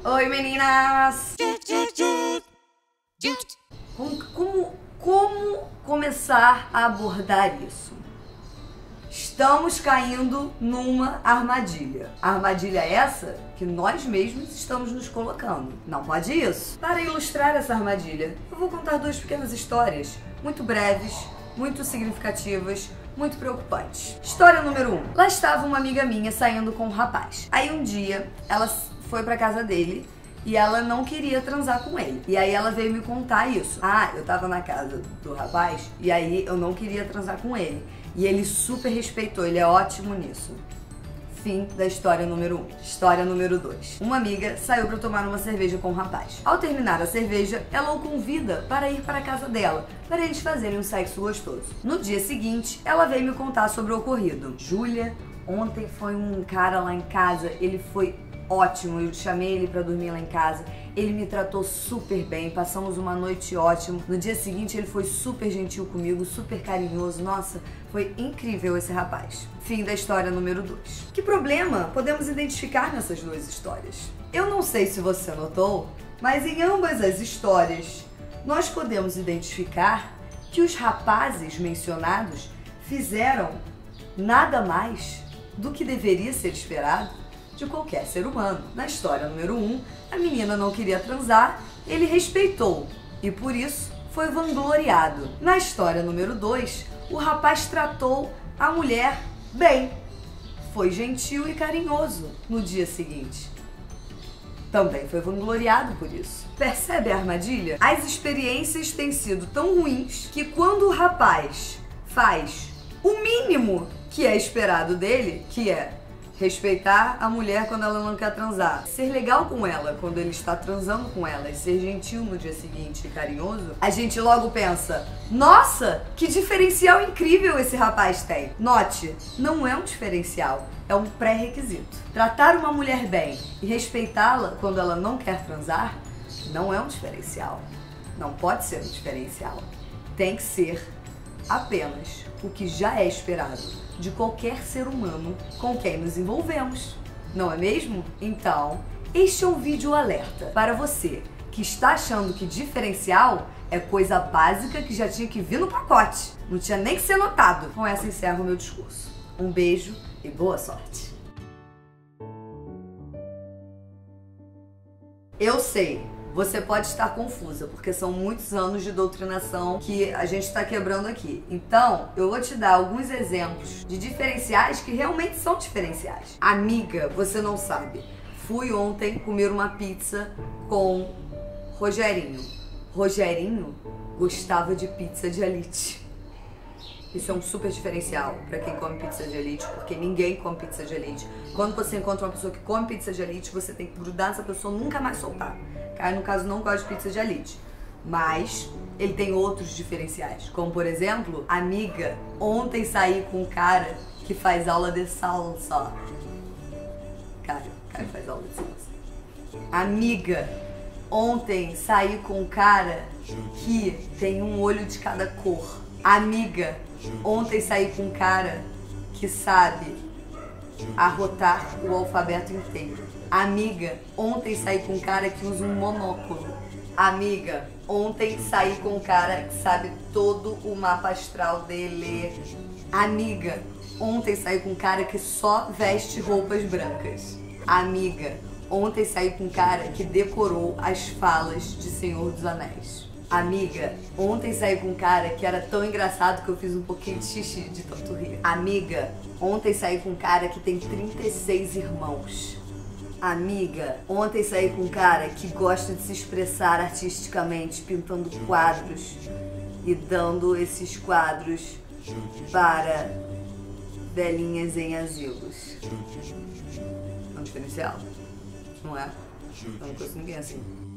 Oi, meninas! Como começar a abordar isso? Estamos caindo numa armadilha. Armadilha essa que nós mesmos estamos nos colocando. Não pode isso. Para ilustrar essa armadilha, eu vou contar duas pequenas histórias, muito breves, muito significativas, muito preocupantes. História número 1. Lá estava uma amiga minha saindo com um rapaz. Aí um dia ela foi pra casa dele e ela não queria transar com ele. E aí ela veio me contar isso. Ah, eu tava na casa do rapaz e aí eu não queria transar com ele. E ele super respeitou, ele é ótimo nisso. Fim da história número 1. História número 2. Uma amiga saiu pra tomar uma cerveja com o rapaz. Ao terminar a cerveja, ela o convida para ir para a casa dela, para eles fazerem um sexo gostoso. No dia seguinte, ela veio me contar sobre o ocorrido. Júlia, ontem foi um cara lá em casa, ele foi ótimo, eu chamei ele pra dormir lá em casa, ele me tratou super bem, passamos uma noite ótima. No dia seguinte ele foi super gentil comigo, super carinhoso, nossa, foi incrível esse rapaz. Fim da história número 2. Que problema podemos identificar nessas duas histórias? Eu não sei se você notou, mas em ambas as histórias nós podemos identificar que os rapazes mencionados fizeram nada mais do que deveria ser esperado de qualquer ser humano. Na história número 1, a menina não queria transar, ele respeitou e por isso foi vangloriado. Na história número 2, o rapaz tratou a mulher bem, foi gentil e carinhoso no dia seguinte. Também foi vangloriado por isso. Percebe a armadilha? As experiências têm sido tão ruins que quando o rapaz faz o mínimo que é esperado dele, que é respeitar a mulher quando ela não quer transar, ser legal com ela quando ele está transando com ela e ser gentil no dia seguinte e carinhoso, a gente logo pensa, nossa, que diferencial incrível esse rapaz tem. Note, não é um diferencial, é um pré-requisito. Tratar uma mulher bem e respeitá-la quando ela não quer transar não é um diferencial, não pode ser um diferencial. Tem que ser apenas o que já é esperado de qualquer ser humano com quem nos envolvemos, não é mesmo? Então, este é um vídeo alerta para você que está achando que diferencial é coisa básica que já tinha que vir no pacote, não tinha nem que ser notado. Com essa encerro o meu discurso. Um beijo e boa sorte. Eu sei, você pode estar confusa, porque são muitos anos de doutrinação que a gente está quebrando aqui. Então, eu vou te dar alguns exemplos de diferenciais que realmente são diferenciais. Amiga, você não sabe. Fui ontem comer uma pizza com Rogerinho. Rogerinho gostava de pizza de elite. Isso é um super diferencial pra quem come pizza de elite, porque ninguém come pizza de elite. Quando você encontra uma pessoa que come pizza de elite, você tem que grudar nessa pessoa e nunca mais soltar. Cara, no caso, não gosta de pizza de elite. Mas ele tem outros diferenciais. Como, por exemplo, amiga, ontem saí com um cara que faz aula de salsa. Cara faz aula de salsa. Amiga, ontem saí com um cara que tem um olho de cada cor. Amiga, ontem saí com um cara que sabe arrotar o alfabeto inteiro. Amiga, ontem saí com um cara que usa um monóculo. Amiga, ontem saí com um cara que sabe todo o mapa astral dele. Amiga, ontem saí com um cara que só veste roupas brancas. Amiga, ontem saí com um cara que decorou as falas de Senhor dos Anéis. Amiga, ontem saí com um cara que era tão engraçado que eu fiz um pouquinho de xixi de tanto rir. Amiga, ontem saí com um cara que tem 36 irmãos. Amiga, ontem saí com um cara que gosta de se expressar artisticamente, pintando quadros e dando esses quadros para velhinhas em asilos. É um diferencial, não é? Eu não conheço ninguém assim.